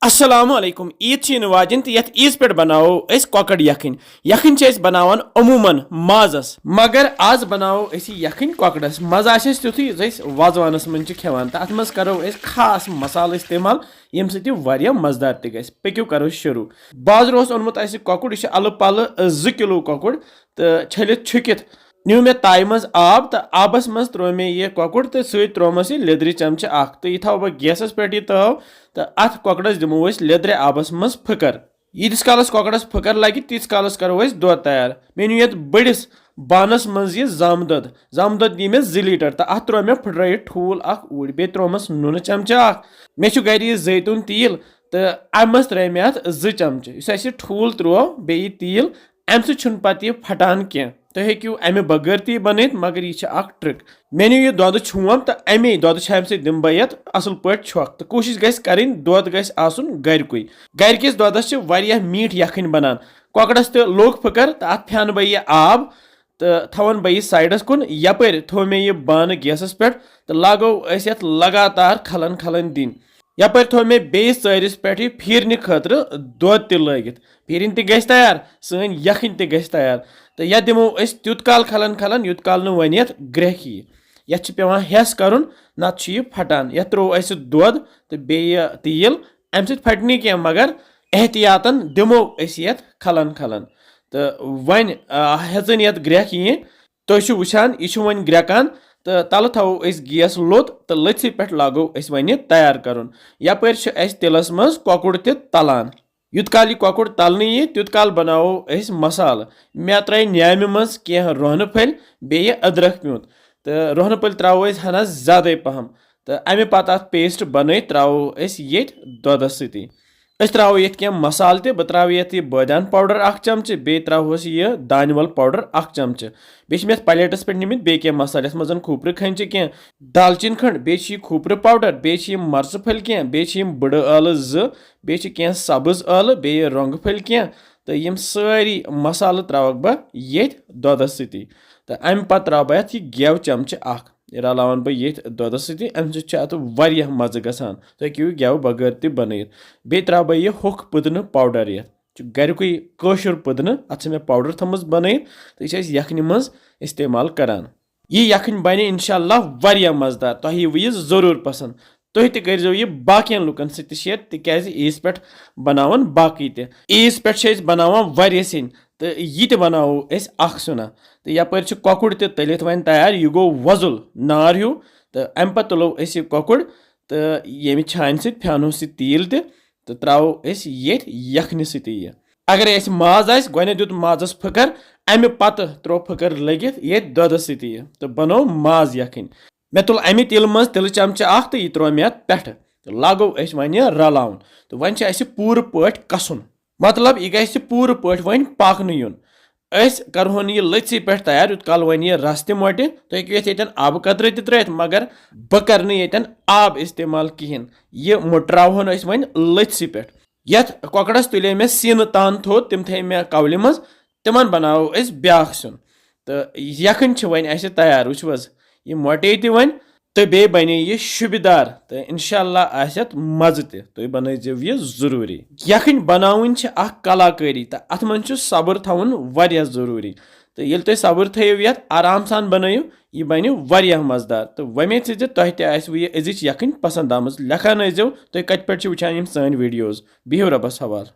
अस्सलाम वालेकुम ईद छी वाजन तो यथ ईज पे बनाओ कॉकड़ यखन यखन बनावान अमूमन माजस मगर आज बनाओ यखन कॉकड़स मजा तुथु वाजवानस मन खेवान तो अत मज करो खास मसाल इस्तेमाल यम सत्य मजदार तक पक्यो करो शुरू बाजर ओनमुत कॉकड़ यह अल पल 2 किलो कॉकड़ तो छलित छुकित न्यू मे ताय मज आब तो आबस मज त्रो मे यह कॉकड़ तो त्रोमस लेद्र चमचे तो यह थो बह गैसस पे यह तव तो अत कॉकड़स दिमो लेद्रे आबस मज फकर यीतिस कालस कॉकड़स फकर लगे तीस कालस करो दोद तैयार मे नी बड़िस बानस मज यह जाम दोद दी मे 2 लीटर तो अत त्रो मे फुट ठूल ऊर बे त्रोमस नून चमचे मे गर जैतून तील तो अम मज त्रे मे अत 2 चमचे ठूल त्रो बे तील अम सत फटान कह तुम हेक्यू अमे बगैर ती बनित मगर यह ट्रिक मे नी दुध छूम तो अमे दुध दिम बह ये असल पे छक तो कोशिश गन दुध गरकुई गरकिस दुधस मीठ यखन बनान कॉकड़स तो लोग फकर तो अत फैन बह यह आब तो थवन बह साइडस कुन यपर थो मे यह बान गैसस पे तो लागो लगातार खलन खलन दिन यपर थो मे बेस चरिस पे फिरने खतर दुध लगित फिरन त तैयार सन यखन त तैयार तो यह दिमो तुत काल खलन खलन युत काल न वन यथ ग्रह यह पेवान हेस कर नत फटान यह त्रो दुध तो बे तील अम फटन कह मगर एहतियातन दिमो यथ खलन खलन तो वन हेचन यथ ग्रह तुम वुचान यह वन ग्रकान तो तल थो गैस लोत तो लथ पे लागो वन तैयार कर यपर तिलस मज कॉकड़ तलान युत काल कॉकड़ तलने यह तुत काल बनाओ मसाल मे त्रे न्यामि मज कह रोहन फल बे अदरक प्यूत तो रोहन फल त्रो हना ज्यादा पहम तो अमे पत अत पेस्ट बन त्रो ये दुधस सती त्रो ये कह मसाल बह त्रो ये बदान पाउडर 1 चमचे बे त्रोस यह दानवल पाउडर 1 चमचे बे मे प्लेटस पे निमित बे कह मसाल यथ मज खोपर खंच कह दालचीन खंड बे खोपर पाउडर बे मर्च फल कह बे बड़ आल 2 बे कह सब्ज आल बे रंग फल कह तो यम सारी मसाल त्रोक बह ये दुधस सती तो अम पे त्रो बह यह गेव चमचे रलावन बह ये दुधस सती अम सत मज़ गसान तो हेक्यू गेव बगैर त बन बे त्रो बह यह होख पुदन पाउडर ये गरकुई कशुर पुदन अत मे पाउडर थमज बन तो यह यखनि मज इस्तेमाल करान यह यखन बन इंशाअल्लाह मज़ेदार तुह यह जरूर पसंद तुह तजो यह बाकियन लुकन सत शेयर तिज ईज पे बनावान बाकी त ईज पे बनावान सिन तो यह बनाओ सुना तो यपर कॉकड़ तलित वन तैयार यह गो वजुल नार हूँ तो अम पे तुलो कॉकड़ तो ये छान सत फैनो तील तो त्रो ये यखनि सती अगर माज आने दुत माजस फकर अमे पत त्रो फकर लगित ये दुधस सती तो बनो माज यखन मे तुल अमे तिल मज तिल चमचे तो यह त्रो मे पे तो लागो वन रलावन तो वन पूर पे कसन मतलब यह गि पूर पे वन पाकन यून करहोन यह लथसी पे तैयार युत काल वन यह रस मोटे तो हेक्यू आब कतर त्रित मगर बह कर आब इस्तेमाल कहें यह मुट्रावन वन लथसी पे यथ कॉकड़स तुले मे सीन तान थो तिम थे मे कवल मज तिमन बनाओ ब्या सुन तो यखन वन तैयार वुच यह मोटे वन तो बे बने यह शुबदार तो इंशाअल्लाह आसत मज़ तुम बनजो यह जरूरी यखन बनावन कलाकारी तो अत मन सब्र थवन जरूरी तो ये तुम सब्र थो ये आराम सान बनयु यह बन मज़ेदार तो वमेद तुह तह अजिच यखन पसंद आम लेखान तुम कत पे वुचान सान वीडियोज बिहु रबस हवाल।